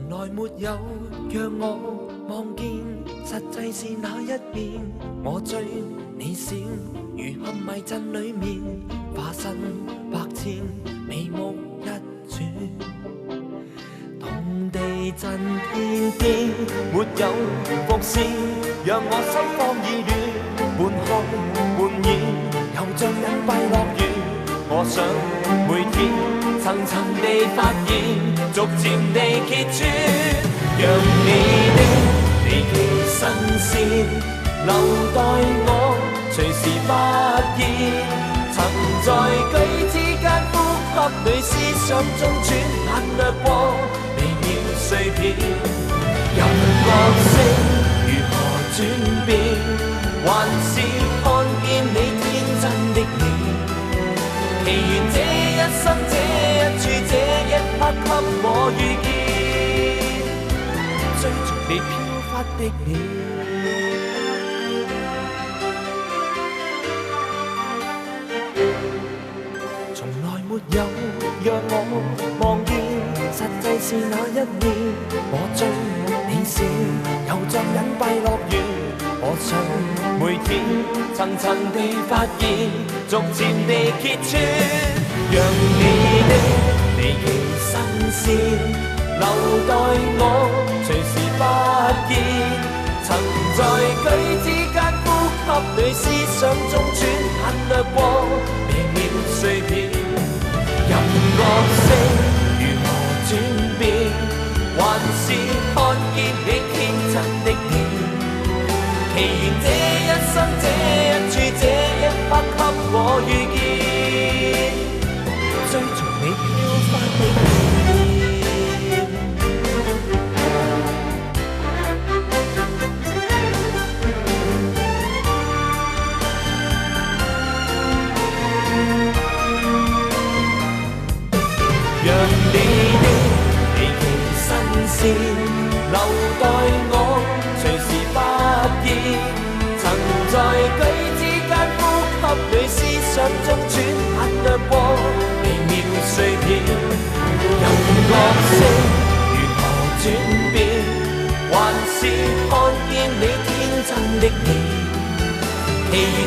來沒有讓我望見，實際是那一邊。我追你閃，如陷迷陣裡面，化身百千，眉目一轉。同地震天邊，沒有伏線，讓我心慌意亂，半開半掩，又像隱蔽樂園。我想每天層層地發現，逐漸地揭穿，讓你的離奇新鮮留待我隨時發現。曾在舉止間呼吸裏思想中轉，眼掠過微妙碎片，任角色如何轉變，還是看見你天真的臉。祈願這一生這一處這一刻給我遇見，追逐你飄忽的臉。從來沒有讓我望見，實際是那一面。我追你閃，又像隱蔽樂園。我想每天層層地發現，逐漸地揭穿，讓你的離奇新鮮留待我隨時發現。曾在舉止間呼吸裏思想中轉，眼掠過微妙碎片，任角色如何轉變，還是看見你天真的臉。祈願這一生這一處這一刻給我遇見，追逐你飄忽的臉。讓你的離奇新鮮留待我隨時發現。曾在舉止間呼吸裏思想中轉，眼掠過微妙碎片，任角色如何轉變，還是看見你天真的臉。祈願